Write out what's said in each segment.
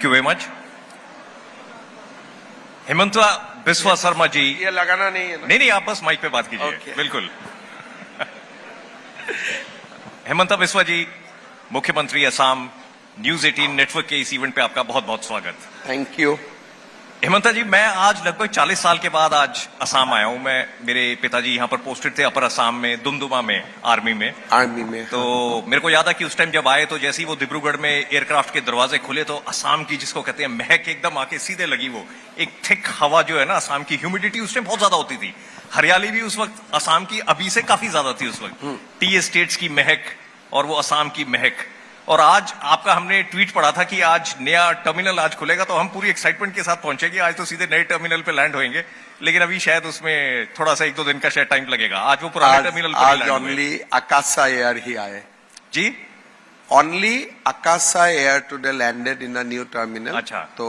Thank you very much. Himanta Biswa Sarma ji, ये लगाना नहीं है ना? नहीं आप बस माइक पे बात कीजिए। Okay. बिल्कुल। हेमंता बिस्वा जी, मुख्यमंत्री असम, न्यूज 18 नेटवर्क के इस इवेंट पे आपका बहुत बहुत स्वागत। Thank you. हेमंता जी, मैं आज लगभग 40 साल के बाद आज असम आया हूं। मेरे पिताजी यहाँ पर पोस्टेड थे अपर असम में, दुमदुमा में, आर्मी में। तो मेरे को याद है कि उस टाइम जब आए तो जैसे ही वो डिब्रूगढ़ में एयरक्राफ्ट के दरवाजे खुले तो असम की, जिसको कहते हैं महक, एकदम आके सीधे लगी। वो एक थिक हवा जो है ना, असम की ह्यूमिडिटी उस टाइम बहुत ज्यादा होती थी। हरियाली भी उस वक्त असम की अभी से काफी ज्यादा थी उस वक्त। टी एस्टेट्स की महक और वो असम की महक। और आज आपका हमने ट्वीट पढ़ा था कि आज नया टर्मिनल आज खुलेगा, तो हम पूरी एक्साइटमेंट के साथ पहुंचेंगे। आज तो सीधे नए टर्मिनल पे लैंड होंगे, लेकिन अभी शायद उसमें थोड़ा सा 1-2 दिन का शायद टाइम लगेगा। आज वो पुराने टर्मिनल पर आज ओनली आकाशा एयर ही आए जी। Only Akasa Air today landed in a new terminal. अच्छा। तो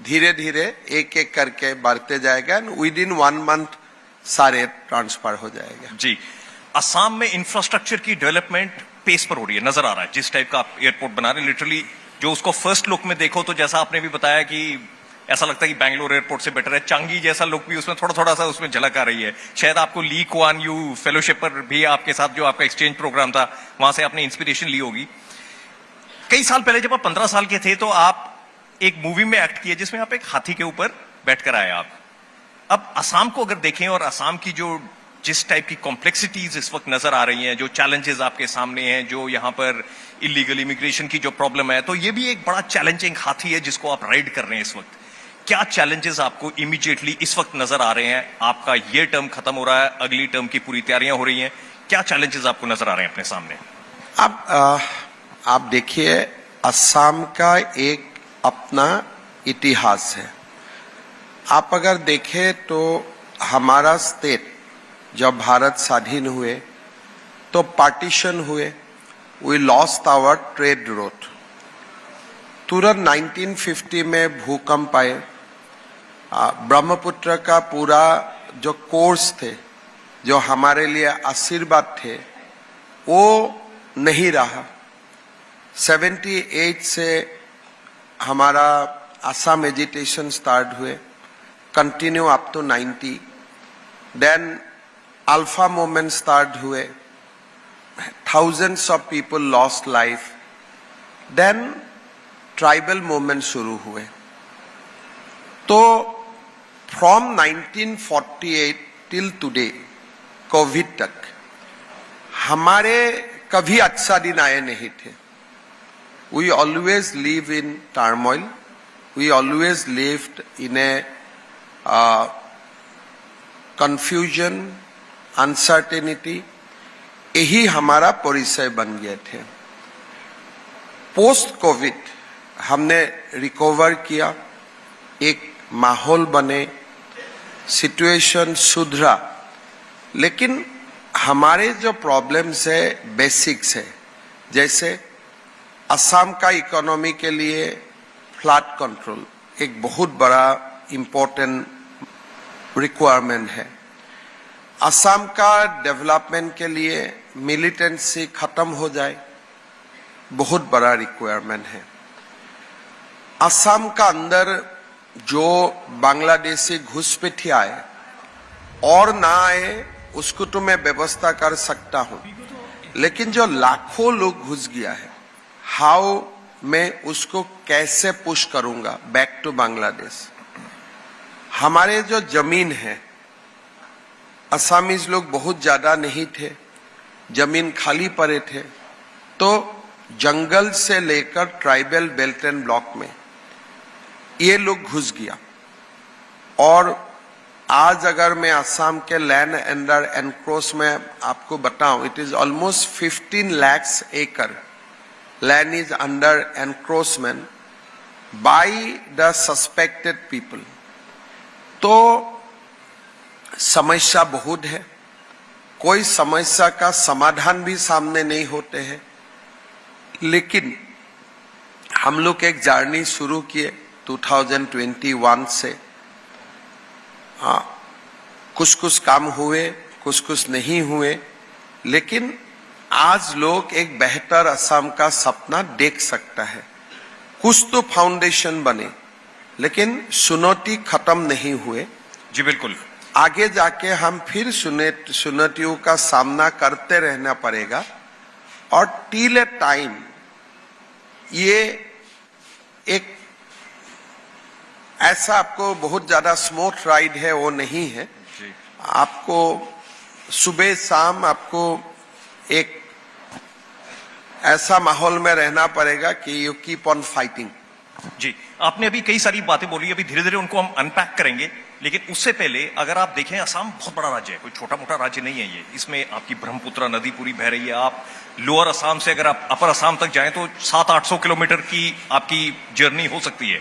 धीरे धीरे एक एक करके बढ़ते जाएगा एंड विद इन 1 मंथ सारे ट्रांसफर हो जाएगा। जी, असम में इंफ्रास्ट्रक्चर की डेवलपमेंट पेस पर हो रही है, नजर आ रहा है। जिस टाइप का आप एयरपोर्ट बना रहे हैं, लिटरली जो उसको फर्स्ट लुक में देखो तो जैसा आपने भी बताया कि ऐसा लगता है कि बैंगलोर एयरपोर्ट से बेटर है। चांगी जैसा लुक भी उसमें थोड़ा सा उसमें झलक आ रही है। शायद आपको ली कुआन यू फेलोशिप पर भी आपके साथ जो आपका एक्सचेंज प्रोग्राम था, वहां से आपने इंस्पिरेशन ली होगी। कई साल पहले जब आप 15 साल के थे तो आप एक मूवी में एक्ट किए जिसमें आप एक हाथी के ऊपर बैठकर आए आप। अब असम को अगर देखें और असम की जो जिस टाइप की कॉम्प्लेक्सिटीज इस वक्त नजर आ रही हैं, जो चैलेंजेस आपके सामने हैं, जो यहाँ पर इलीगल इमिग्रेशन की जो प्रॉब्लम है, तो ये भी एक बड़ा चैलेंजिंग हाथी है जिसको आप राइड कर रहे हैं इस वक्त। क्या चैलेंजेस आपको इमीडिएटली इस वक्त नजर आ रहे हैं? आपका ये टर्म खत्म हो रहा है, अगली टर्म की पूरी तैयारियां हो रही हैं, क्या चैलेंजेस आपको नजर आ रहे हैं अपने सामने? आप देखिए, असम का एक अपना इतिहास है। आप अगर देखें तो हमारा स्टेट जब भारत स्वाधीन हुए तो पार्टीशन हुए, we lost our trade route. तुरंत 1950 में भूकंप आए, ब्रह्मपुत्र का पूरा जो कोर्स थे, जो हमारे लिए आशीर्वाद थे, वो नहीं रहा। 78 से हमारा असम एजिटेशन स्टार्ट हुए, continue up to 90। Then ULFA movement start हुए, thousands of people lost life. Then tribal movement शुरू हुए। तो फ्रॉम 1948 टिल टुडे, कोविड तक, हमारे कभी अच्छा दिन आए नहीं थे। We always live in turmoil. We always lived in a confusion, uncertainty. यही हमारा परिचय बन गए थे। पोस्ट कोविड हमने रिकवर किया, एक माहौल बने, सिचुएशन सुधरा, लेकिन हमारे जो प्रॉब्लम्स है बेसिक्स है। जैसे असम का इकोनॉमी के लिए फ्लड कंट्रोल एक बहुत बड़ा इम्पोर्टेंट रिक्वायरमेंट है। असम का डेवलपमेंट के लिए मिलिटेंसी खत्म हो जाए, बहुत बड़ा रिक्वायरमेंट है। असम का अंदर जो बांग्लादेशी घुसपैठिया आए और ना आए उसको तो मैं व्यवस्था कर सकता हूं, लेकिन जो लाखों लोग घुस गया है, हाउ मैं उसको कैसे पुश करूंगा बैक टू बांग्लादेश। हमारे जो जमीन है, असमीज लोग बहुत ज्यादा नहीं थे, जमीन खाली पड़े थे, तो जंगल से लेकर ट्राइबल बेल्ट एंड ब्लॉक में ये लोग घुस गया। और आज अगर मैं असम के लैंड अंडर एनक्रोच में आपको बताऊं, it is almost 15 lakhs acre land is under encroachment by the suspected people. तो समस्या बहुत है, कोई समस्या का समाधान भी सामने नहीं होते हैं। लेकिन हम लोग एक जर्नी शुरू किए 2021 से। कुछ काम हुए, कुछ नहीं हुए, लेकिन आज लोग एक बेहतर असम का सपना देख सकता है। कुछ तो फाउंडेशन बने, लेकिन चुनौती खत्म नहीं हुए। जी बिल्कुल। आगे जाके हम फिर चुनौतियों का सामना करते रहना पड़ेगा, और टिल ए टाइम ये एक ऐसा आपको बहुत ज्यादा स्मूथ राइड है वो नहीं है। जी। आपको सुबह शाम आपको एक ऐसा माहौल में रहना पड़ेगा कि यू कीप ऑन फाइटिंग। जी, आपने अभी कई सारी बातें बोली, अभी धीरे धीरे उनको हम अनपैक करेंगे, लेकिन उससे पहले अगर आप देखें, असम बहुत बड़ा राज्य है, कोई छोटा मोटा राज्य नहीं है ये। इसमें आपकी ब्रह्मपुत्र नदी पूरी बह रही है। आप लोअर असम से अगर आप अपर असम तक जाएं तो 700-800 किलोमीटर की आपकी जर्नी हो सकती है।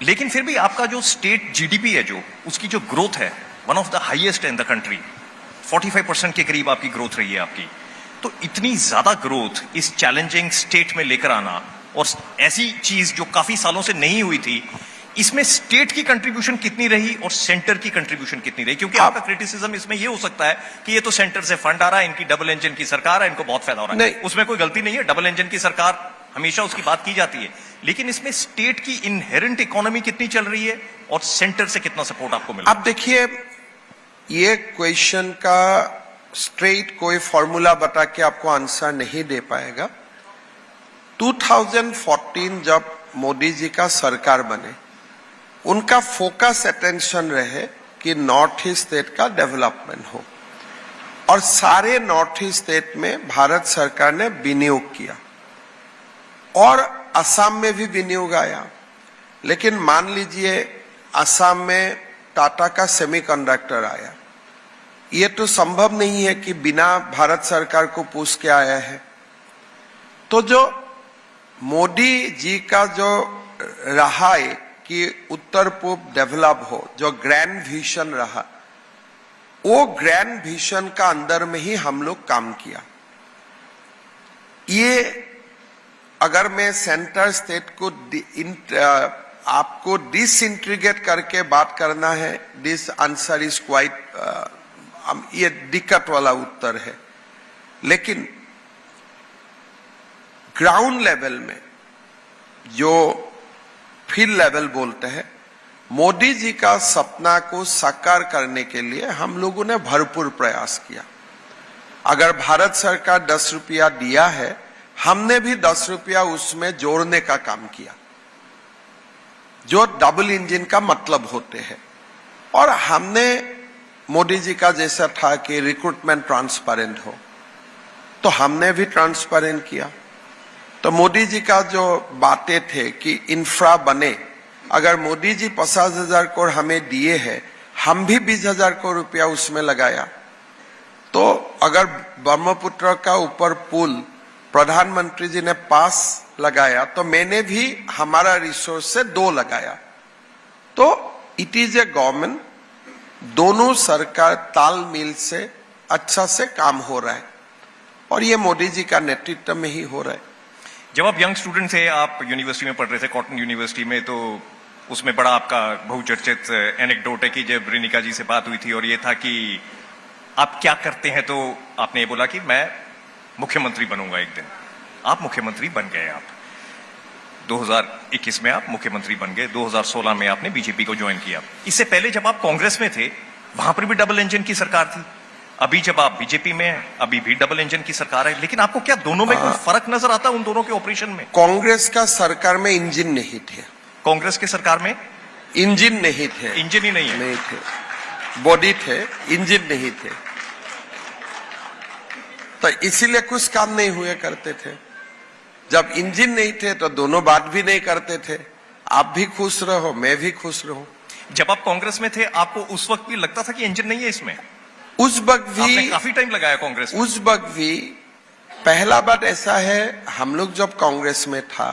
लेकिन फिर भी आपका जो स्टेट जीडीपी है, जो उसकी जो ग्रोथ है, one of the highest in the country, 45% के करीब आपकी ग्रोथ रही है आपकी। तो इतनी ज्यादा ग्रोथ इस चैलेंजिंग स्टेट में लेकर आना, और ऐसी चीज जो काफी सालों से नहीं हुई थी, इसमें स्टेट की कंट्रीब्यूशन कितनी रही और सेंटर की कंट्रीब्यूशन कितनी रही? क्योंकि आपका क्रिटिसिज्म इसमें ये हो सकता है कि ये तो सेंटर से फंड आ रहा है, इनकी डबल इंजन की सरकार है, इनको बहुत फायदा हो रहा है। उसमें कोई गलती नहीं है, डबल इंजन की सरकार हमेशा उसकी बात की जाती है, लेकिन इसमें स्टेट की इनहेरेंट इकोनॉमी कितनी चल रही है और सेंटर से कितना सपोर्ट आपको मिला? अब देखिए, ये क्वेश्चन का स्ट्रेट कोई फॉर्मूला बता के आपको आंसर नहीं दे पाएगा। 2014 जब मोदी जी का सरकार बने, उनका फोकस अटेंशन रहे कि नॉर्थ ईस्ट स्टेट का डेवलपमेंट हो, और सारे नॉर्थ ईस्ट स्टेट में भारत सरकार ने विनियोग किया, और असम में भी विनियोग आया। लेकिन मान लीजिए असम में टाटा का सेमीकंडक्टर आया, ये तो संभव नहीं है कि बिना भारत सरकार को पूछ के आया है। तो जो मोदी जी का जो रहा है कि उत्तर पूर्व डेवलप हो, जो ग्रैंड विजन रहा, वो ग्रैंड विजन का अंदर में ही हम लोग काम किया। ये अगर मैं सेंटर स्टेट को आपको डिसइंटीग्रेट करके बात करना है, दिस आंसर इज क्वाइट, ये दिक्कत वाला उत्तर है। लेकिन ग्राउंड लेवल में, जो फील्ड लेवल बोलते हैं, मोदी जी का सपना को साकार करने के लिए हम लोगों ने भरपूर प्रयास किया। अगर भारत सरकार 10 रुपया दिया है, हमने भी 10 रुपया उसमें जोड़ने का काम किया, जो डबल इंजन का मतलब होते हैं। और हमने मोदी जी का जैसा था कि रिक्रूटमेंट ट्रांसपेरेंट हो, तो हमने भी ट्रांसपेरेंट किया। तो मोदी जी का जो बातें थे कि इंफ्रा बने, अगर मोदी जी 50,000 करोड़ हमें दिए हैं, हम भी 20,000 करोड़ रुपया उसमें लगाया। तो अगर ब्रह्मपुत्र का ऊपर पुल प्रधानमंत्री जी ने पास लगाया, तो मैंने भी हमारा रिसोर्स से 2 लगाया। तो इट इज ए गवर्नमेंट, दोनों सरकार तालमेल से अच्छा से काम हो रहा है, और ये मोदी जी का नेतृत्व में ही हो रहा है। जब आप यंग स्टूडेंट थे, आप यूनिवर्सिटी में पढ़ रहे थे, कॉटन यूनिवर्सिटी में, तो उसमें बड़ा आपका बहुचर्चित एनेक्डोट है कि जब रेणुका जी से बात हुई थी और ये था कि आप क्या करते हैं, तो आपने ये बोला कि मैं मुख्यमंत्री बनूंगा एक दिन। आप मुख्यमंत्री बन गए। आप 2021 में आप मुख्यमंत्री बन गए, 2016 में आपने बीजेपी को ज्वाइन किया। इससे पहले जब आप कांग्रेस में थे, वहां पर भी डबल इंजन की सरकार थी। अभी जब आप बीजेपी में हैं, अभी भी डबल इंजन की सरकार है। लेकिन आपको क्या दोनों में कोई फर्क नजर आता है, उन दोनों के ऑपरेशन में? कांग्रेस का सरकार में इंजन नहीं थे। कांग्रेस के सरकार में इंजन नहीं थे। इंजन ही नहीं है? नहीं थे, बॉडी थे, इंजन नहीं थे। तो इसीलिए कुछ काम नहीं हुए करते थे। जब इंजन नहीं थे तो दोनों बात भी नहीं करते थे। आप भी खुश रहो, मैं भी खुश रहूं। जब आप कांग्रेस में थे, आपको उस वक्त भी लगता था कि इंजन नहीं है इसमें? उस वक्त भी आपने काफी टाइम लगाया कांग्रेस में। उस वक्त भी पहला बात ऐसा है, हम लोग जब कांग्रेस में था,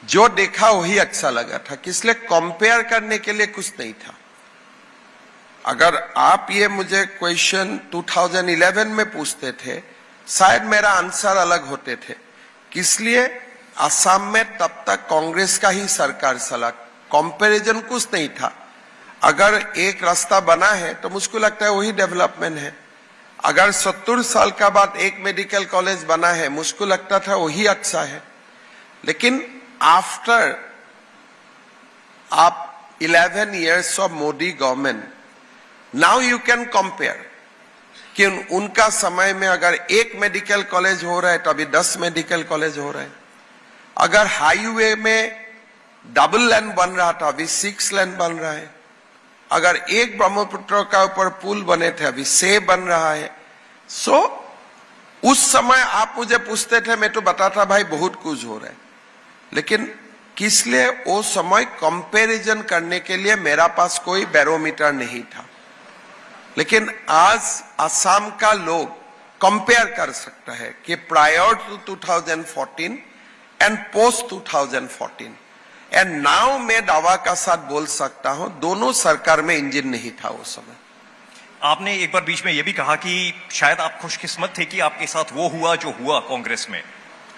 जो देखा वही अच्छा लगा था, इसलिए कंपेयर करने के लिए कुछ नहीं था। अगर आप ये मुझे क्वेश्चन 2011 में पूछते थे, शायद मेरा आंसर अलग होते थे। इसलिए असम में तब तक कांग्रेस का ही सरकार चला, कंपैरिजन कुछ नहीं था। अगर एक रास्ता बना है तो मुझको लगता है वही डेवलपमेंट है। अगर 70 साल का बाद एक मेडिकल कॉलेज बना है, मुझको लगता था वही अच्छा है। लेकिन आफ्टर आप 11 years of Modi government, now you can compare कि उनका समय में अगर एक मेडिकल कॉलेज हो रहा है तो अभी 10 मेडिकल कॉलेज हो रहा है। अगर हाईवे में डबल लेन बन रहा था अभी 6 लेन बन रहा है। अगर एक ब्रह्मपुत्र का ऊपर पुल बने थे अभी 6 बन रहा है। सो उस समय आप मुझे पूछते थे, मैं तो बताता भाई बहुत कुछ हो रहा है, लेकिन किस लिए वो समय कंपैरिजन करने के लिए मेरा पास कोई बैरोमीटर नहीं था। लेकिन आज असम का लोग कंपेयर कर सकता है कि prior to 2014 and post 2014 and now मैं दावा का साथ बोल सकता हूं दोनों सरकार में इंजन नहीं था उस समय। आपने एक बार बीच में यह भी कहा कि शायद आप खुशकिस्मत थे कि आपके साथ वो हुआ जो हुआ कांग्रेस में।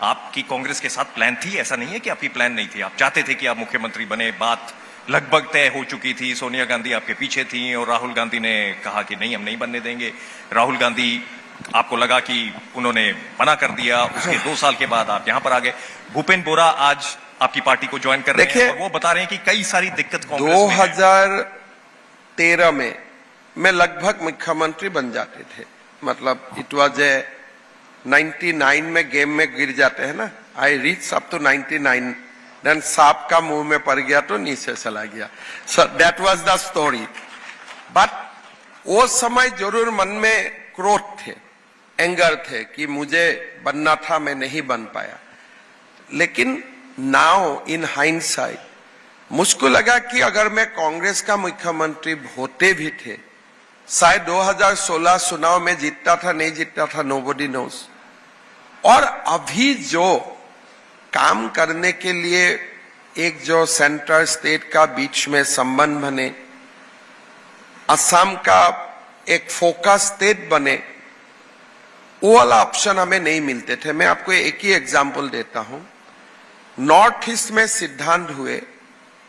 आपकी कांग्रेस के साथ प्लान थी, ऐसा नहीं है कि आपकी प्लान नहीं थी। आप चाहते थे कि आप मुख्यमंत्री बने, बात लगभग तय हो चुकी थी। सोनिया गांधी आपके पीछे थी और राहुल गांधी ने कहा कि नहीं, हम नहीं बनने देंगे। राहुल गांधी, आपको लगा कि उन्होंने मना कर दिया, उसके 2 साल के बाद आप यहां पर आ गए। भूपेंद्र बोरा आज आपकी पार्टी को ज्वाइन कर रहे हैं और वो बता रहे हैं कि कई सारी दिक्कत कांग्रेस में है। 2013 में मैं लगभग मुख्यमंत्री बन जाते थे, मतलब इट वाज 99 में गेम में गिर जाते हैं ना, I reach up to 99, then सांप का मुंह में पड़ गया तो नीचे चला गया। So that was the story. But वो समय जरूर मन में क्रोध थे, एंगर थे कि मुझे बनना था, मैं नहीं बन पाया। लेकिन नाउ इन हाइंडसाइट मुझको लगा कि अगर मैं कांग्रेस का मुख्यमंत्री होते भी थे, शायद 2016 चुनाव में जीतता था नहीं जीतता था, नोबडी नोस। और अभी जो काम करने के लिए एक जो सेंटर स्टेट का बीच में संबंध बने, असम का एक फोकस स्टेट बने, वो वाला ऑप्शन हमें नहीं मिलते थे। मैं आपको एक ही एग्जांपल देता हूं। नॉर्थ ईस्ट में सिद्धांत हुए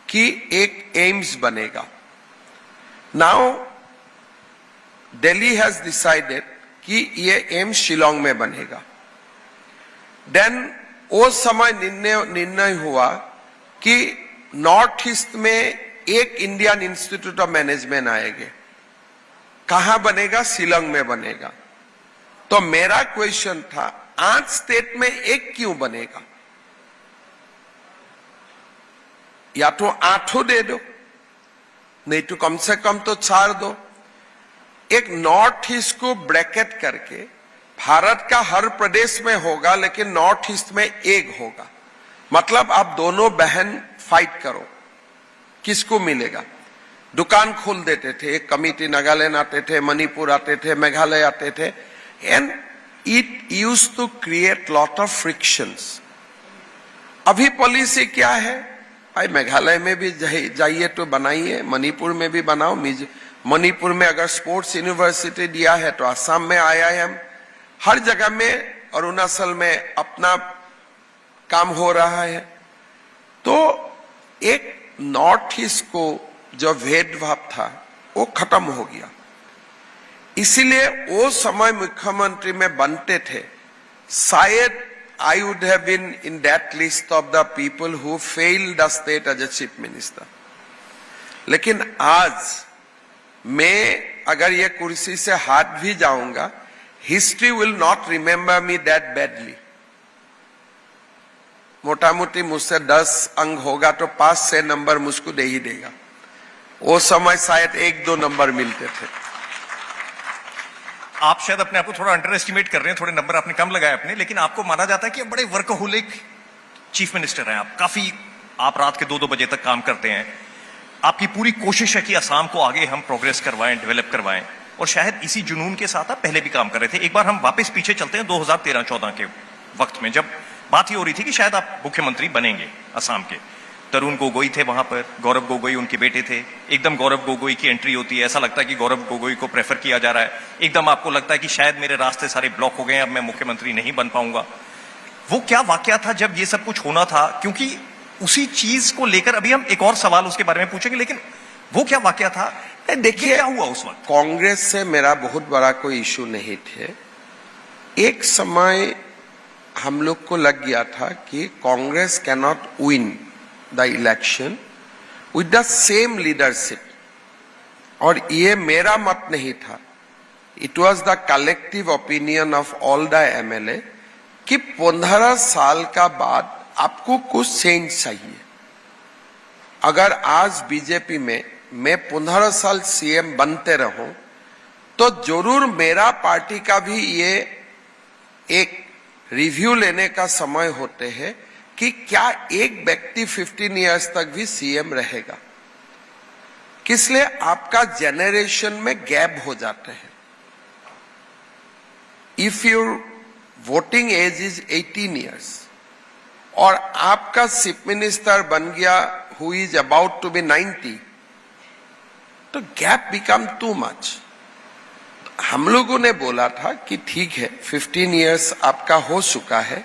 कि एक एम्स बनेगा। नाउ दिल्ली हैज डिसाइडेड कि ये एम्स शिलोंग में बनेगा। देन वो समय निर्णय हुआ कि नॉर्थ ईस्ट में एक इंडियन इंस्टीट्यूट ऑफ मैनेजमेंट आएगा। कहां बनेगा? शिलोंग में बनेगा। तो मेरा क्वेश्चन था, 8 स्टेट में एक क्यों बनेगा? या तो 8 दे दो, नहीं तो कम से कम तो 4 दो। एक नॉर्थ ईस्ट को ब्रैकेट करके भारत का हर प्रदेश में होगा, लेकिन नॉर्थ ईस्ट में एक होगा। मतलब आप दोनों बहन फाइट करो, किसको मिलेगा? दुकान खोल देते थे, एक कमिटी नागालैंड आते थे, मणिपुर आते थे, मेघालय आते थे, and it used to create lot of frictions. अभी पॉलिसी क्या है? भाई मेघालय में भी जाइए तो बनाइए, मणिपुर में भी बनाओ। मणिपुर में अगर स्पोर्ट्स यूनिवर्सिटी दिया है तो असम में IIM, हर जगह में, अरुणाचल में अपना काम हो रहा है। तो एक नॉर्थ ईस्ट को जो भेदभाव था वो खत्म हो गया। इसीलिए वो समय मुख्यमंत्री में बनते थे, शायद I would have been in that list of the people who failed the state as a chief minister. लेकिन आज मैं अगर ये कुर्सी से हाथ भी जाऊंगा, history will not remember me that badly. मोटा मोटी मुझसे 10 अंक होगा तो 5-6 नंबर मुझको दे ही देगा। वो समय शायद 1-2 नंबर मिलते थे। आप शायद अपने आप को थोड़ा अंडर एस्टिमेट कर रहे हैं, थोड़े नंबर आपने कम लगाए अपने, लेकिन आपको माना जाता है कि बड़े वर्कहोलिक चीफ मिनिस्टर हैं आप। काफी आप रात के 2-2 बजे तक काम करते हैं। आपकी पूरी कोशिश है कि असम को आगे हम प्रोग्रेस करवाएं, डेवलप करवाएं, और शायद इसी जुनून के साथ आप पहले भी काम कर रहे थे। एक बार हम वापस पीछे चलते हैं 2013-14 के वक्त में, जब बात ही हो रही थी कि शायद आप मुख्यमंत्री बनेंगे असम के। तरुण गोगोई थे वहां पर, गौरव गोगोई उनके बेटे थे। एकदम गौरव गोगोई की एंट्री होती है, ऐसा लगता है कि गौरव गोगोई को प्रेफर किया जा रहा है। एकदम आपको लगता है कि शायद मेरे रास्ते सारे ब्लॉक हो गए हैं, अब मैं मुख्यमंत्री नहीं बन पाऊंगा। वो क्या वाकया था जब ये सब कुछ होना था? क्योंकि उसी चीज को लेकर अभी हम एक और सवाल उसके बारे में पूछेंगे, लेकिन वो क्या वाकया था? देखिए क्या हुआ उस वक्त। कांग्रेस से मेरा बहुत बड़ा कोई इशू नहीं थे। एक समय हम लोग को लग गया था कि Congress can not win the election with the same leadership, और ये मेरा मत नहीं था, it was the collective opinion of all the MLA कि 15 साल का बाद आपको कुछ चेंज चाहिए। अगर आज बीजेपी में मैं 15 साल सीएम बनते रहूं तो जरूर मेरा पार्टी का भी ये एक रिव्यू लेने का समय होते हैं कि क्या एक व्यक्ति 15 इयर्स तक भी सीएम रहेगा, किसलिए आपका जेनरेशन में गैप हो जाते हैं। If your voting age is 18 years और आपका चीफ मिनिस्टर बन गया who is about to be 90, तो गैप बिकम टू मच। हम लोगों ने बोला था कि ठीक है 15 इयर्स आपका हो चुका है,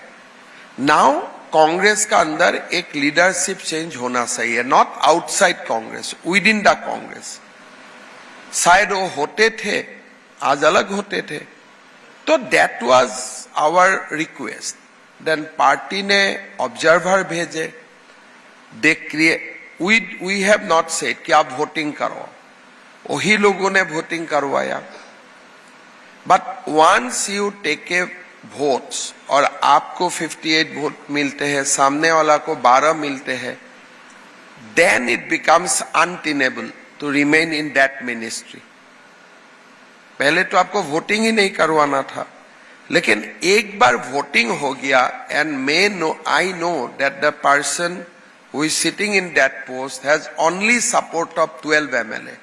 नाउ कांग्रेस का अंदर एक लीडरशिप चेंज होना चाहिए, not outside Congress, within the Congress. शायद वो होते थे, आज अलग होते थे, तो that was our request. Then party ने ऑब्जर्वर भेजे, they create, we have not said कि आप वोटिंग करो, वही लोगों ने वोटिंग करवाया। But once you take a votes और आपको 58 वोट मिलते हैं, सामने वाला को 12 मिलते हैं, then it becomes untenable to remain in that ministry. पहले तो आपको वोटिंग ही नहीं करवाना था, लेकिन एक बार वोटिंग हो गया and I know that the person who is sitting in that post has only support of 12 MLA।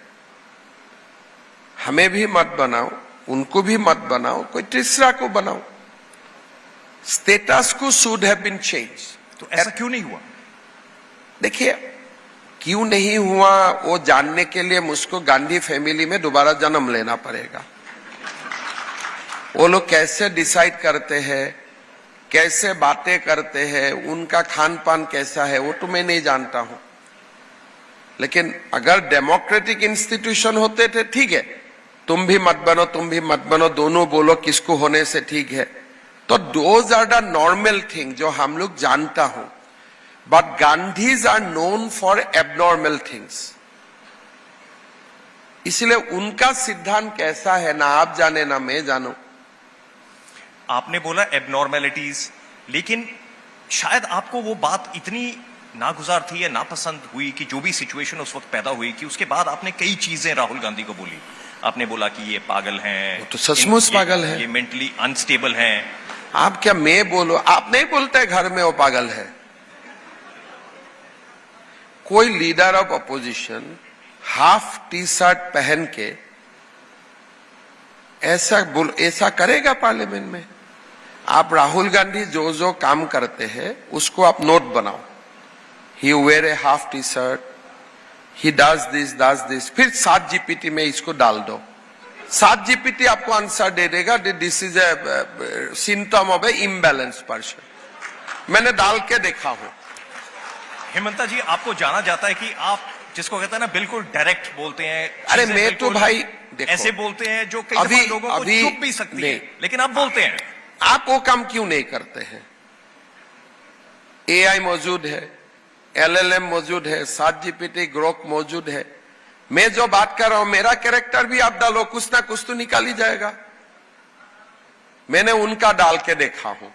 हमें भी मत बनाओ, उनको भी मत बनाओ, कोई तीसरा को बनाओ। स्टेटस को शुड हैव बीन चेंज। तो ऐसा क्यों नहीं हुआ? देखिए, क्यों नहीं हुआ वो जानने के लिए मुझको गांधी फैमिली में दोबारा जन्म लेना पड़ेगा। वो लोग कैसे डिसाइड करते हैं, कैसे बातें करते हैं, उनका खान पान कैसा है, वो तो मैं नहीं जानता हूं। लेकिन अगर डेमोक्रेटिक इंस्टीट्यूशन होते थे, ठीक है, तुम भी मत बनो, तुम भी मत बनो, दोनों बोलो किसको होने से ठीक है, तो those are the normal thing जो हम लोग जानता हूं। But Gandhis are known for abnormal things, इसलिए उनका सिद्धांत कैसा है ना आप जाने ना मैं जानू। आपने बोला एबनॉर्मेलिटीज, लेकिन शायद आपको वो बात इतनी नागुजार थी या नापसंद हुई कि जो भी सिचुएशन उस वक्त पैदा हुई कि उसके बाद आपने कई चीजें राहुल गांधी को बोली। आपने बोला कि ये पागल हैं, तो सचमुच पागल है, ये मेंटली अनस्टेबल हैं। आप क्या मैं बोलो? आप नहीं बोलते घर में वो पागल है। कोई leader of opposition half T shirt पहन के ऐसा करेगा पार्लियामेंट में? आप राहुल गांधी जो जो काम करते हैं उसको आप नोट बनाओ। He wear a half T shirt, he does this, फिर 7 GPT में इसको डाल दो। 7 GPT आपको आंसर दे देगा, this is a symptom of A imbalance person. मैंने डाल के देखा हूं। हेमंता जी, आपको जाना जाता है कि आप जिसको कहते हैं ना बिल्कुल डायरेक्ट बोलते हैं। अरे मैं तो भाई देखो, ऐसे बोलते हैं जो कई दफा लोगों को चुप भी सकती है, लेकिन आप बोलते हैं। आप वो काम क्यों नहीं करते हैं? AI मौजूद है, LLM मौजूद है, 7 GPT ग्रोक मौजूद है। मैं जो बात कर रहा हूं, मेरा कैरेक्टर भी आप डालो, कुछ ना कुछ तो निकाल ही जाएगा। मैंने उनका डाल के देखा हूं।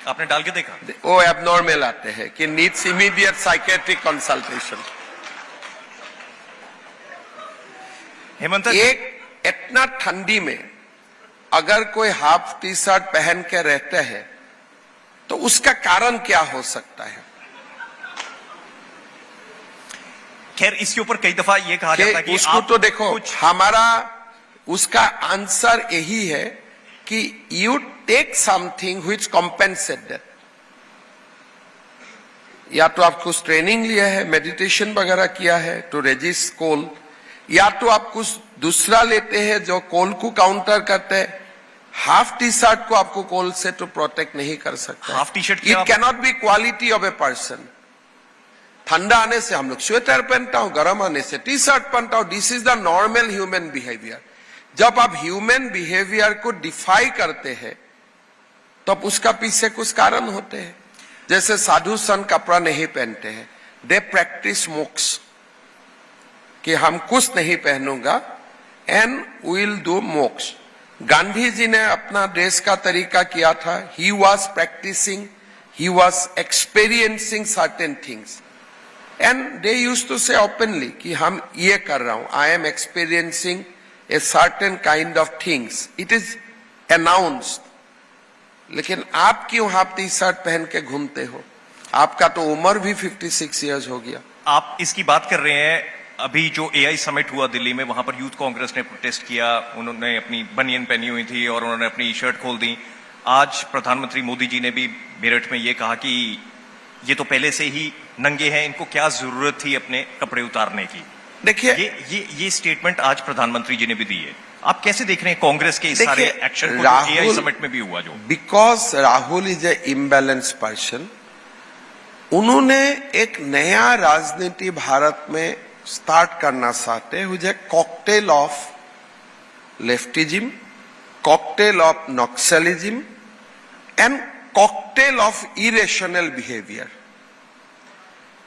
आपने डाल के देखा? वो एबनॉर्मल आते हैं कि needs immediate psychiatric consultation. Hemant, एक इतना ठंडी में अगर कोई हाफ टी शर्ट पहन के रहते हैं तो उसका कारण क्या हो सकता है? खैर, इसके ऊपर कई दफा ये कहा जाता है कि उसको आप तो देखो, हमारा उसका आंसर यही है कि you take something which compensate that. या तो आप कुछ ट्रेनिंग लिया है, मेडिटेशन वगैरह किया है टू रेजिस्ट कोल, या तो आप कुछ दूसरा लेते हैं जो कोल को काउंटर करते हैं। हाफ टी शर्ट को आपको कोल से तो प्रोटेक्ट नहीं कर सकता। Half T shirt it cannot be quality of a person. ठंडा आने से हम लोग स्वेटर पहनता हूं, गर्म आने से टी शर्ट पहनता हूं। This is the normal human behaviour. जब आप ह्यूमन बिहेवियर को डिफाई करते हैं तब उसका पीछे कुछ कारण होते हैं। जैसे साधु संत कपड़ा नहीं पहनते हैं, दे प्रैक्टिस मोक्ष कि हम कुछ नहीं पहनूंगा एंड विल डू मोक्ष। गांधी जी ने अपना देश का तरीका किया था। He was practicing, he was experiencing certain things and they used to say openly कि हम ये कर रहा हूं, I am experiencing a certain kind of things, it is announced. लेकिन आप क्यों हाफ टी शर्ट पहन के घूमते हो? आपका तो उम्र भी 56 इयर्स हो गया। आप इसकी बात कर रहे हैं, अभी जो एआई समिट हुआ दिल्ली में, वहां पर यूथ कांग्रेस ने प्रोटेस्ट किया, उन्होंने अपनी बनियन पहनी हुई थी और उन्होंने अपनी शर्ट खोल दी। आज प्रधानमंत्री मोदी जी ने भी मेरठ में ये कहा कि ये तो पहले से ही नंगे हैं, इनको क्या जरूरत थी अपने कपड़े उतारने की। देखिए, ये स्टेटमेंट आज प्रधानमंत्री जी ने भी दी है। आप कैसे देख रहे हैं कांग्रेस के इस सारे एक्शन को, एआई समिट में भी हुआ जो? Because Rahul is a imbalance person. उन्होंने एक नया राजनीति भारत में स्टार्ट करना चाहते हैं, हुई cocktail of leftism, cocktail of Naxalism and cocktail of irrational behaviour.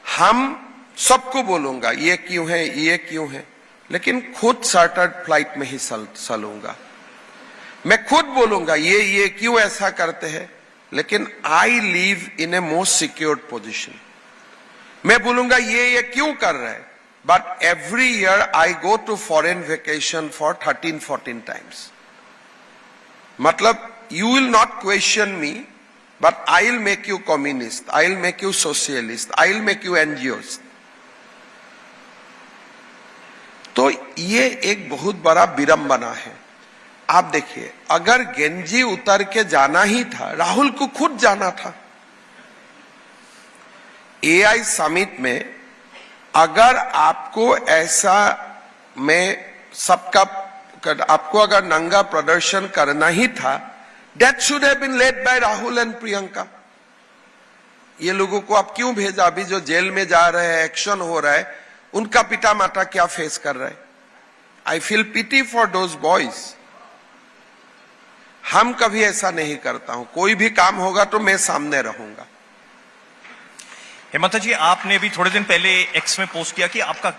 हम सबको बोलूंगा ये क्यों है, ये क्यों है, लेकिन खुद चार्टर्ड फ्लाइट में ही चलूंगा। मैं खुद बोलूंगा ये क्यों ऐसा करते हैं, लेकिन I live in a most secured position. मैं बोलूंगा ये क्यों कर रहे हैं, but every year I go to foreign vacation for 13-14 times. मतलब you will not question me, but I will make you communist, I will make you socialist, I will make you NGOist. तो ये एक बहुत बड़ा विडंबना है। आप देखिए, अगर गेंजी उतर के जाना ही था, राहुल को खुद जाना था। एआई समिट में अगर आपको ऐसा में सबका आपको अगर नंगा प्रदर्शन करना ही था, that should have been led by Rahul and Priyanka. ये लोगों को आप क्यों भेजा? अभी जो जेल में जा रहे हैं, एक्शन हो रहा है, उनका पिता माता क्या फेस कर रहे हैं? I feel pity for those boys. हम कभी ऐसा नहीं करता हूं, कोई भी काम होगा तो मैं सामने रहूंगा। हेमंत जी, आपने भी थोड़े दिन पहले एक्स में पोस्ट किया कि आपका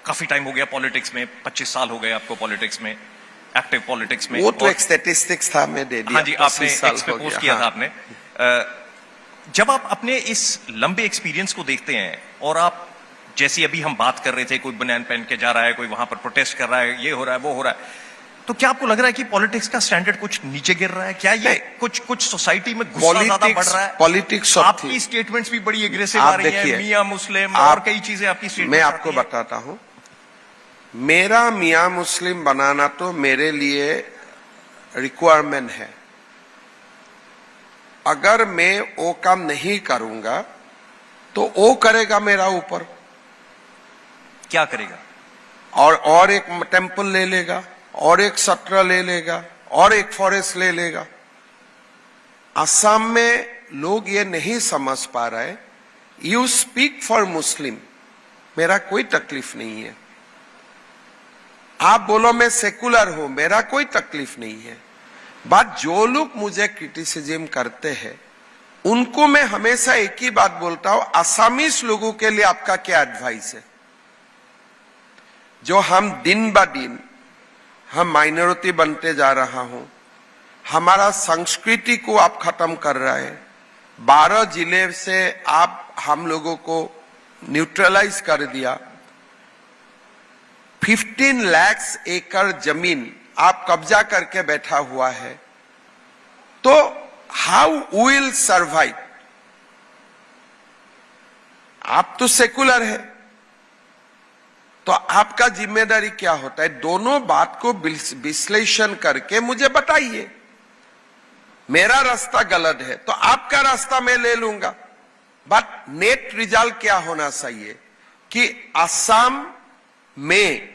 काफी टाइम हो गया पॉलिटिक्स में, 25 साल हो गए आपको पॉलिटिक्स में, एक्टिव पॉलिटिक्स में। वो तो एक स्टैटिस्टिक्स था, मैं दे दिया। हाँ जी, आपने एक्स पे पोस्ट किया था आपने। जब आप अपने इस लंबे एक्सपीरियंस को देखते हैं और आप जैसी अभी हम बात कर रहे थे, कोई बनियान पहन के जा रहा है, कोई वहां पर प्रोटेस्ट कर रहा है, ये हो रहा है, वो हो रहा है, तो क्या आपको लग रहा है कि पॉलिटिक्स का स्टैंडर्ड कुछ नीचे गिर रहा है? क्या ये कुछ सोसाइटी में गुस्सा ज्यादा बढ़ रहा है? पॉलिटिक्स आपकी स्टेटमेंट्स भी बड़ी एग्रेसिव आ रही हैं, मियां मुस्लिम और कई चीजें आपकी स्टेटमेंट। मैं आपको बताता हूं, मेरा मियां मुस्लिम बनाना तो मेरे लिए रिक्वायरमेंट है। अगर मैं वो काम नहीं करूंगा तो वो करेगा मेरा ऊपर। क्या करेगा? और एक टेंपल ले लेगा, और एक सत्र ले लेगा, और एक फॉरेस्ट ले लेगा। असम में लोग ये नहीं समझ पा रहे। यू स्पीक फॉर मुस्लिम, मेरा कोई तकलीफ नहीं है। आप बोलो मैं सेकुलर हूं, मेरा कोई तकलीफ नहीं है। बात जो लोग मुझे क्रिटिसिज्म करते हैं, उनको मैं हमेशा एक ही बात बोलता हूं, असमीज लोगों के लिए आपका क्या एडवाइस है? जो हम दिन ब दिन हम माइनॉरिटी बनते जा रहा हूं, हमारा संस्कृति को आप खत्म कर रहे हैं। 12 जिले से आप हम लोगों को न्यूट्रलाइज कर दिया। 15 लाख एकड़ जमीन आप कब्जा करके बैठा हुआ है, तो हाउ विल सर्वाइव? आप तो सेकुलर है, तो आपका जिम्मेदारी क्या होता है? दोनों बात को विश्लेषण करके मुझे बताइए। मेरा रास्ता गलत है तो आपका रास्ता मैं ले लूंगा, बट नेट रिजल्ट क्या होना चाहिए कि असम में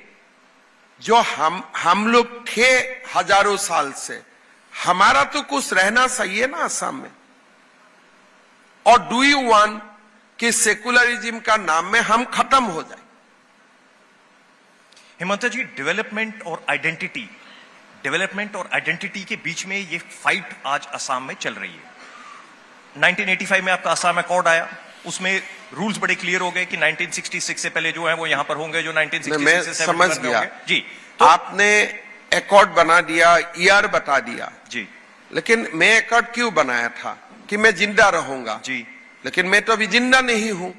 जो हम लोग थे हजारों साल से, हमारा तो कुछ रहना चाहिए ना असम में। और डू यू वांट कि सेकुलरिज्म का नाम में हम खत्म हो जाए? हेमंत जी, डेवलपमेंट और आइडेंटिटी के बीच में ये फाइट आज असम में चल रही है। 1985 में आपका असम अकॉर्ड आया, उसमें रूल्स बड़े क्लियर हो गए कि 1966 से पहले जो है वो यहां पर होंगे, जो 1966 मैं से समझ 71 में गया होंगे। जी आपने एकॉर्ड बना दिया, ईयर बता दिया जी लेकिन मैं एकॉर्ड क्यों बनाया था कि मैं जिंदा रहूंगा जी। लेकिन मैं तो अभी जिंदा नहीं हूं।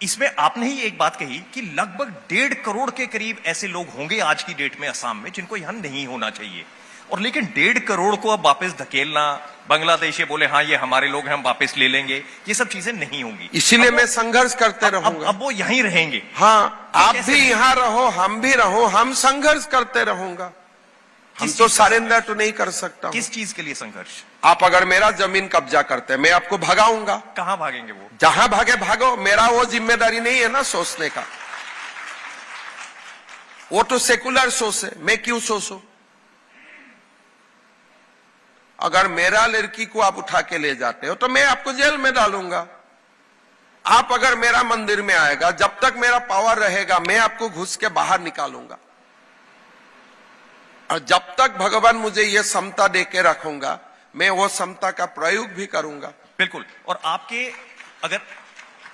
इसमें आपने ही एक बात कही कि लगभग 1.5 करोड़ के करीब ऐसे लोग होंगे आज की डेट में असम में जिनको यहां नहीं होना चाहिए, और लेकिन 1.5 करोड़ को अब वापस धकेलना, बांग्लादेश ये बोले हाँ ये हमारे लोग हैं हम वापस ले लेंगे, ये सब चीजें नहीं होंगी। इसीलिए मैं संघर्ष करते रहूंगा। अब वो यहीं रहेंगे। हाँ, आप कैसे? भी यहाँ रहो, हम भी रहो, हम संघर्ष करते रहूंगा। हम किस तो चीज का सरेंडर तो नहीं कर सकता हूं। किस चीज के लिए संघर्ष? आप अगर मेरा जमीन कब्जा करते हैं मैं आपको भगाऊंगा। कहां भागेंगे वो? जहां भागे भागो, मेरा वो जिम्मेदारी नहीं है ना सोचने का। वो तो सेकुलर सोच है, मैं क्यों सोचूं? अगर मेरा लड़की को आप उठा के ले जाते हो तो मैं आपको जेल में डालूंगा। आप अगर मेरा मंदिर में आएगा, जब तक मेरा पावर रहेगा मैं आपको घुस के बाहर निकालूंगा, और जब तक भगवान मुझे ये समता दे के रखूंगा मैं वो समता का प्रयोग भी करूंगा। बिल्कुल। और आपके अगर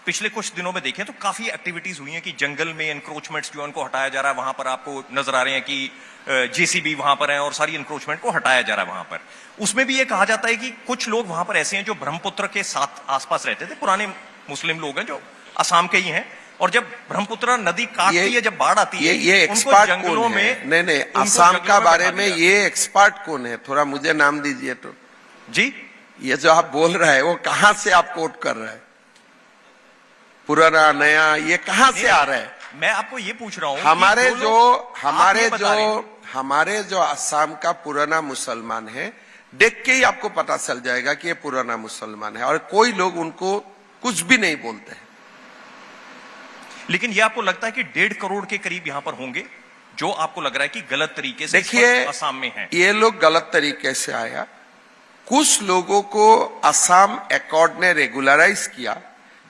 पिछले कुछ दिनों में देखें तो काफी एक्टिविटीज हुई हैं कि जंगल में एनक्रोचमेंट्स जो उनको हटाया जा रहा है, वहां पर आपको नजर आ रहे हैं कि जेसीबी वहां पर है और सारी एनक्रोचमेंट को हटाया जा रहा है वहां पर। उसमें भी ये कहा जाता है कि कुछ लोग वहां पर ऐसे हैं जो ब्रह्मपुत्र के साथ आसपास रहते थे, पुराने मुस्लिम लोग हैं जो असम के ही हैं, और जब ब्रह्मपुत्र नदी काटती है, जब बाढ़ आती है, ये उनको एक्सपर्ट जंगलों कौन है? में नहीं उनको असम जंगलों का में बारे बैठा में दिया। ये एक्सपर्ट कौन है? थोड़ा मुझे नाम दीजिए तो। जी ये जो आप बोल रहे हैं वो कहां से आप कोट कर रहे हैं? पुराना नया ये कहां से आ रहा है? मैं आपको ये पूछ रहा हूं हमारे कि जो हमारे जो असम का पुराना मुसलमान है, देख के ही आपको पता चल जाएगा कि ये पुराना मुसलमान है, और कोई लोग उनको कुछ भी नहीं बोलते हैं। लेकिन ये आपको लगता है कि 1.5 करोड़ के करीब यहां पर होंगे जो आपको लग रहा है कि गलत तरीके से देखिए असम में है? ये लोग गलत तरीके से आया। कुछ लोगों को असम एकॉर्ड ने रेगुलराइज किया,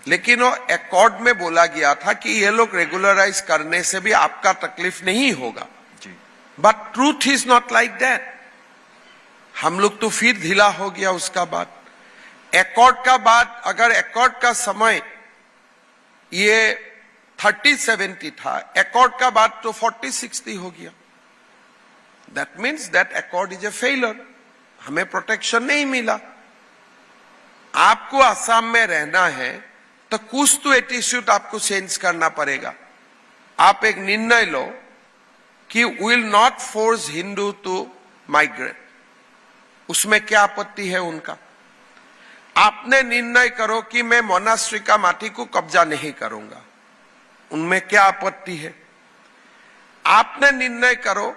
लेकिन वो एकॉर्ड में बोला गया था कि ये लोग रेगुलराइज करने से भी आपका तकलीफ नहीं होगा। जी। But truth is not like that. हम लोग तो फिर ढीला हो गया उसका बाद। एकॉर्ड का बाद, अगर एकॉर्ड का समय ये 30-70 था, एकॉर्ड का बाद तो 40-60 हो गया। That means that accord is a failure. हमें प्रोटेक्शन नहीं मिला। आपको असम में रहना है तो कुछ तो एटीट्यूड आपको चेंज करना पड़ेगा। आप एक निर्णय लो कि will not force Hindu to migrate. उसमें क्या आपत्ति है उनका? आपने निर्णय करो कि मैं मोनास्ट्री का माटी को कब्जा नहीं करूंगा, उनमें क्या आपत्ति है? आपने निर्णय करो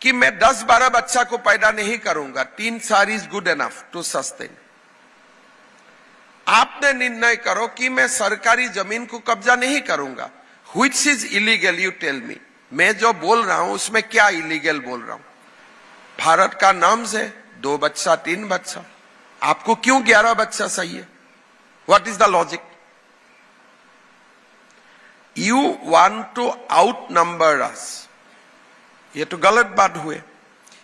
कि मैं 10-12 बच्चा को पैदा नहीं करूंगा, 3-4 is good enough to sustain. आपने निर्णय करो कि मैं सरकारी जमीन को कब्जा नहीं करूंगा, which is illegal, you tell me. मैं जो बोल रहा हूं उसमें क्या इलीगल बोल रहा हूं? भारत का नॉर्म्स है 2 बच्चा 3 बच्चा, आपको क्यों 11 बच्चा चाहिए? What is the logic? You want to outnumber us. ये तो गलत बात हुए।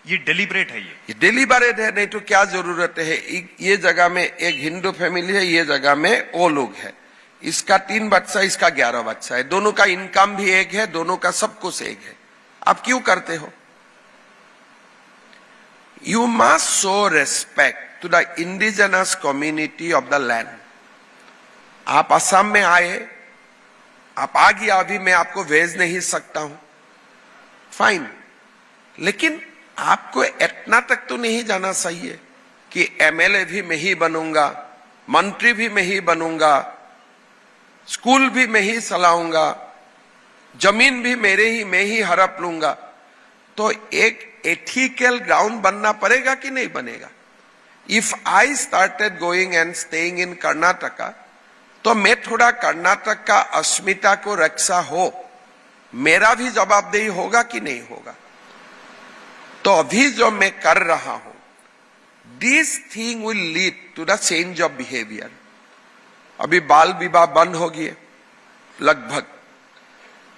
ये डेलिब्रेट है। ये डेलिब्रेट है, नहीं तो क्या जरूरत है? ये जगह में एक हिंदू फैमिली है, ये जगह में वो लोग है, इसका 3 बच्चा इसका 11 बच्चा है, दोनों का इनकम भी एक है, दोनों का सब कुछ एक है। आप क्यों करते हो? You must show respect to the indigenous community of the land. आप असम में आए, आप आ गया, अभी मैं आपको भेज नहीं सकता हूं, फाइन, लेकिन आपको इतना तक तो नहीं जाना चाहिए कि एमएलए भी मैं ही बनूंगा, मंत्री भी मैं ही बनूंगा, स्कूल भी मैं ही चलाऊंगा, जमीन भी मैं ही हड़प लूंगा। तो एक एथिकल ग्राउंड बनना पड़ेगा कि नहीं बनेगा? If I started going and staying in Karnataka, तो मैं थोड़ा कर्नाटक का अस्मिता को रक्षा हो, मेरा भी जवाबदेही होगा कि नहीं होगा? तो अभी जो मैं कर रहा हूं, this thing will lead to the change of behaviour. अभी बाल विवाह बंद हो गए लगभग।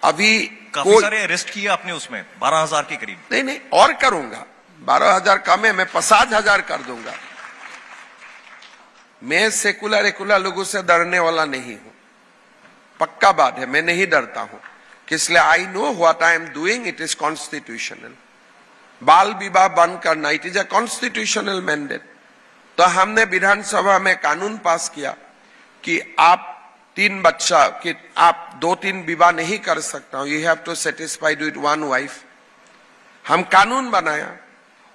अभी काफी सारे अरेस्ट किए आपने उसमें 12,000 के करीब। नहीं, और करूंगा। 12,000 कम है, मैं 50,000 कर दूंगा। मैं सेकुलर एकुलर लोगों से डरने वाला नहीं हूं, पक्का बात है, मैं नहीं डरता हूं, इसलिए I know what I am doing, it is constitutional. बाल विवाह बंद करना, it is a constitutional mandate. तो हमने विधानसभा में कानून पास किया कि आप 3 बच्चा, कि आप 2-3 विवाह नहीं कर सकता हूं, you have to satisfied with 1 wife. हम कानून बनाया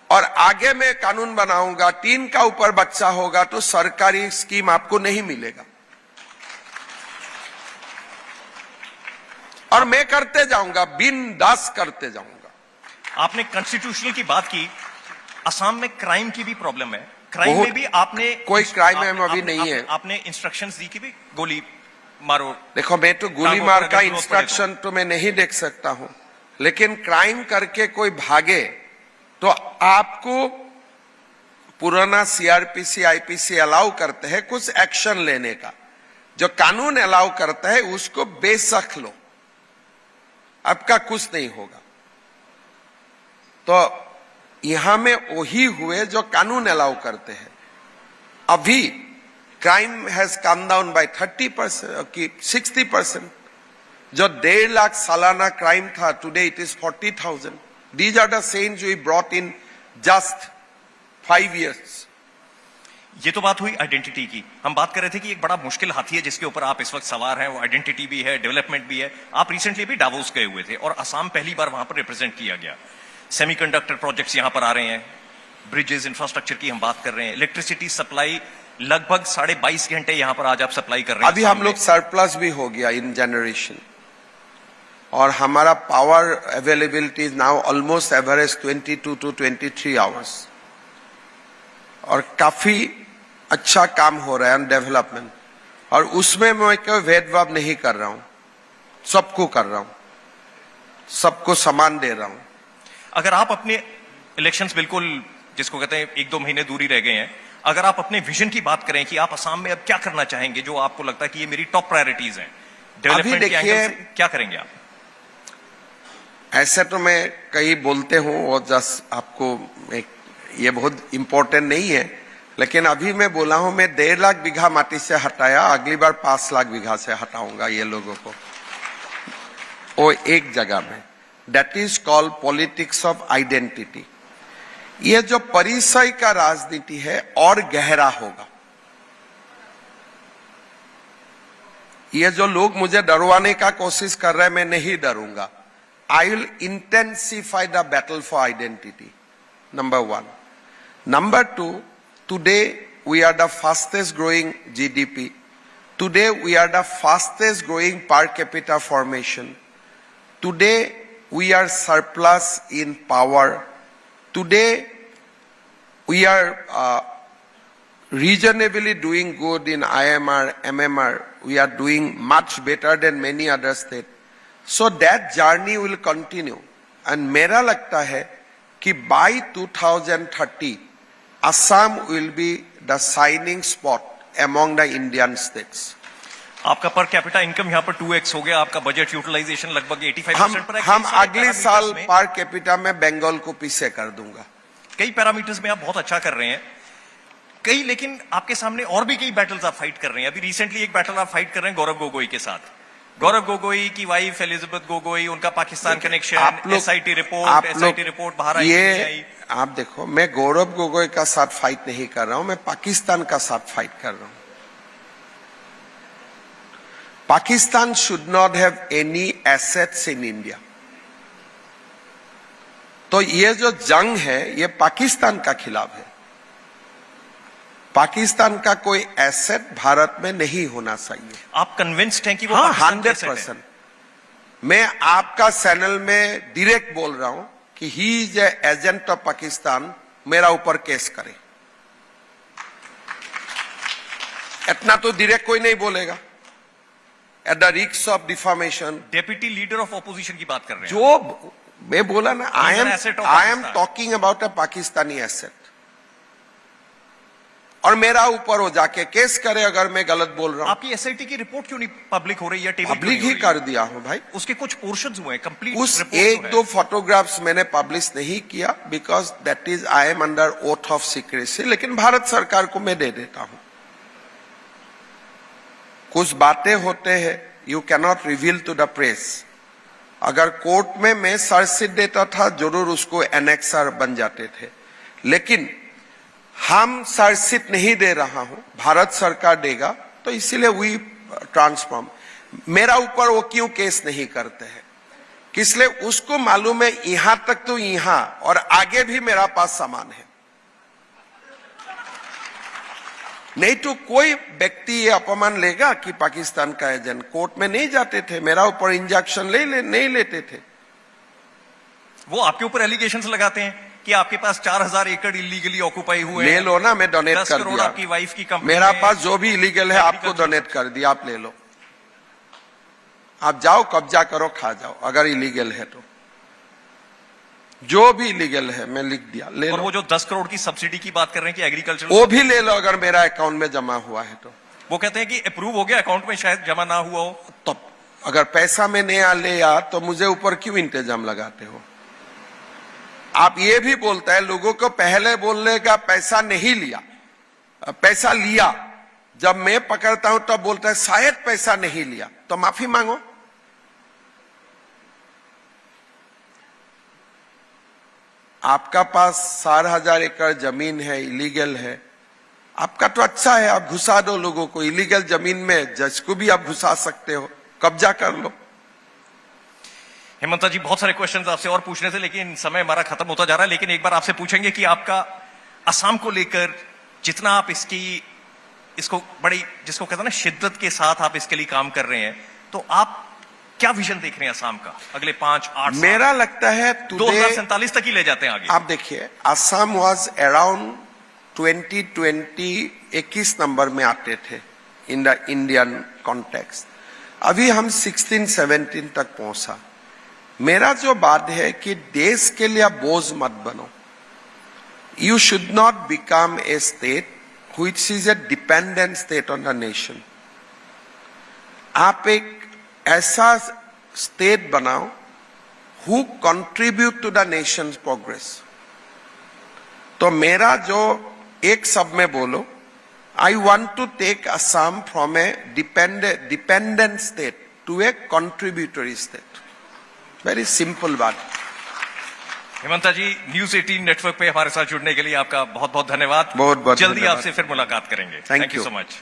और आगे मैं कानून बनाऊंगा, 3 का ऊपर बच्चा होगा तो सरकारी स्कीम आपको नहीं मिलेगा। और मैं करते जाऊंगा, बिंदास करते जाऊंगा। आपने कॉन्स्टिट्यूशनल की बात की, असम में क्राइम की भी प्रॉब्लम है, क्राइम में भी आपने कोई क्राइम में अभी नहीं है। आपने इंस्ट्रक्शंस दी कि भी गोली मारो। देखो, मैं तो गोली मार का इंस्ट्रक्शन तो मैं नहीं देख सकता हूं, लेकिन क्राइम करके कोई भागे तो आपको पुराना सीआरपीसी आईपीसी अलाउ करते हैं कुछ एक्शन लेने का, जो कानून अलाउ करता है उसको बेशक लो, आपका कुछ नहीं होगा। तो यहां में वही हुए जो कानून अलाउ करते हैं। अभी crime has come down by 30% की 60%। जो 1.5 लाख सालाना क्राइम था, today it is 40,000। These are the change we brought in just 5 years. ये तो बात हुई आइडेंटिटी की। हम बात कर रहे थे कि एक बड़ा मुश्किल हाथी है जिसके ऊपर आप इस वक्त सवार हैं, वो आइडेंटिटी भी है, डेवलपमेंट भी है। आप रिसेंटली भी डावोस गए हुए थे और असम पहली बार वहां पर रिप्रेजेंट किया गया। सेमीकंडक्टर प्रोजेक्ट्स यहां पर आ रहे हैं, ब्रिजेस इंफ्रास्ट्रक्चर की हम बात कर रहे हैं, इलेक्ट्रिसिटी सप्लाई लगभग 22.5 घंटे यहां पर आज आप सप्लाई कर रहे हैं। अभी हम लोग सरप्लस भी हो गया इन जनरेशन, और हमारा power availability is now almost average 22 to 23 hours, और काफी अच्छा काम हो रहा है डेवलपमेंट। और उसमें मैं कोई भेदभाव नहीं कर रहा हूं, सबको कर रहा हूं, सबको समान दे रहा हूं। अगर आप अपने इलेक्शंस बिल्कुल जिसको कहते हैं 1-2 महीने दूरी रह गए हैं, अगर आप अपने विजन की बात करें कि आप असम में अब क्या करना चाहेंगे, जो आपको लगता है कि ये मेरी टॉप प्रायोरिटीज हैं डेवलपमेंट के एंगल से, क्या करेंगे आप? ऐसे तो मैं कई बोलते हूं और जस्ट आपको ये बहुत इंपॉर्टेंट नहीं है, लेकिन अभी मैं बोला हूं मैं 1.5 लाख बीघा माटी से हटाया, अगली बार 5 लाख बीघा से हटाऊंगा ये लोगों को, वो एक जगह में। That is called politics of identity. ये जो परिचय का राजनीति है और गहरा होगा। ये जो लोग मुझे डरवाने का कोशिश कर रहे हैं, मैं नहीं डरूंगा। I will intensify the battle for identity. Number 1. Number 2, today we are the fastest growing GDP. Today we are the fastest growing per capita formation. Today we are surplus in power. Today we are reasonably doing good in IMR, MMR. We are doing much better than many other states. So that journey will continue, and मेरा लगता है कि by 2030 Assam will be the shining spot among the Indian states. आपका per capita income यहाँ पर 2x हो गया, आपका बजट यूटिलाइजेशन लगभग 85% पर है। हम अगले साल पर कैपिटा में बंगाल को पीछे कर दूंगा। कई पैरामीटर्स में आप बहुत अच्छा कर रहे हैं, कई, लेकिन आपके सामने और भी कई बैटल्स आप फाइट कर रहे हैं। अभी रिसेंटली एक बैटल आप फाइट कर रहे हैं गौरव गोगोई के साथ। गौरव गोगोई की वाइफ एलिजाबेथ गोगोई, उनका पाकिस्तान कनेक्शन, एसआईटी रिपोर्ट बाहर आई नहीं। आप देखो, मैं गौरव गोगोई का साथ फाइट नहीं कर रहा हूं, मैं पाकिस्तान का साथ फाइट कर रहा हूं। Pakistan should not have any assets in India. तो ये जो जंग है ये पाकिस्तान का खिलाफ है। पाकिस्तान का कोई एसेट भारत में नहीं होना चाहिए। आप कन्विंस्ड हैं कि वो 100%। मैं आपका चैनल में डायरेक्ट बोल रहा हूं कि he is agent of Pakistan, मेरा ऊपर केस करे। इतना तो डायरेक्ट कोई नहीं बोलेगा, at the risk of deformation. Deputy leader of opposition की बात कर रहे हैं जो मैं बोला ना, I am talking about a Pakistani asset, और मेरा ऊपर हो जाके केस करे अगर मैं गलत बोल रहा हूं। आपकी एसआईटी की रिपोर्ट क्यों नहीं पब्लिक हो रही है? पब्लिक ही कर दिया हूं भाई। उसके कुछ पोर्शंस हुए हैं, कंप्लीट उस 1-2 फोटोग्राफ्स मैंने पब्लिश नहीं किया, because that is I am under oath of secrecy, लेकिन भारत सरकार को मैं दे देता हूं। कुछ बातें होते हैं you cannot reveal to the press. अगर कोर्ट में मैं चार्जशीट देता था जरूर उसको एनेक्सर बन जाते थे, लेकिन हम चार्जशीट नहीं दे रहा हूं, भारत सरकार देगा, तो इसीलिए वी ट्रांसफॉर्म। मेरा ऊपर वो क्यों केस नहीं करते हैं, इसलिए उसको मालूम है यहां तक तो यहां और आगे भी मेरा पास सामान है। नहीं तो कोई व्यक्ति ये अपमान लेगा कि पाकिस्तान का एजेंट। कोर्ट में नहीं जाते थे, मेरा ऊपर इंजेक्शन नहीं लेते थे। वो आपके ऊपर एलिगेशंस लगाते हैं कि आपके पास 4000 एकड़ इलीगली ऑक्युपाई हुए ले लो ना, मैं डोनेट कर 10 करोड़ दिया। आपकी वाइफ की कंपनी मेरा में पास जो भी इलीगल है आपको डोनेट कर दिया, आप ले लो, आप जाओ कब्जा करो, खा जाओ। अगर इलीगल है तो जो भी इलीगल है मैं लिख दिया, ले और लो। वो जो 10 करोड़ की सब्सिडी की बात कर रहे हैं कि एग्रीकल्चर, वो भी ले लो अगर मेरा अकाउंट में जमा हुआ है तो। वो कहते हैं कि अप्रूव हो गया, अकाउंट में शायद जमा ना हुआ हो। तो अगर पैसा में नहीं आ ले यार तो मुझे ऊपर क्यों इंतजाम लगाते हो? आप ये भी बोलता है लोगों को, पहले बोलने का पैसा नहीं लिया, पैसा लिया। जब मैं पकड़ता हूं तब बोलता है शायद पैसा नहीं लिया, तो माफी मांगो। आपका पास 4,000 एकड़ जमीन है, इलीगल है, आपका तो अच्छा है, आप घुसा दो लोगों को। इलीगल जमीन में जज को भी आप घुसा सकते हो, कब्जा कर लो। हेमंता जी, बहुत सारे क्वेश्चंस आपसे और पूछने थे, लेकिन समय हमारा खत्म होता जा रहा है। लेकिन एक बार आपसे पूछेंगे कि आपका असम को लेकर जितना आप इसको बड़ी, जिसको कहते हैं ना, शिद्दत के साथ आप इसके लिए काम कर रहे हैं, तो आप क्या विजन देख रहे हैं असम का अगले 5-8 साल? मेरा लगता है 2047 तक ही ले जाते हैं आगे। आप देखिए, असम वाज अराउंड 2020 21 नंबर में आते थे इन द इंडियन कॉन्टेक्स्ट। अभी हम 16-17 तक पहुंचा। मेरा जो बात है कि देश के लिए बोझ मत बनो। You should not become a state which is a dependent state on the nation. आप एक ऐसा स्टेट बनाओ who contribute to the nation progress. तो मेरा जो एक सब में बोलो, I want to take Assam from a dependent state to a contributory state. Very simple बात। हेमंता जी, न्यूज़ 18 नेटवर्क पे हमारे साथ जुड़ने के लिए आपका बहुत बहुत धन्यवाद। बहुत बहुत जल्दी धन्यवाद। आपसे फिर मुलाकात करेंगे। Thank thank you you. So much.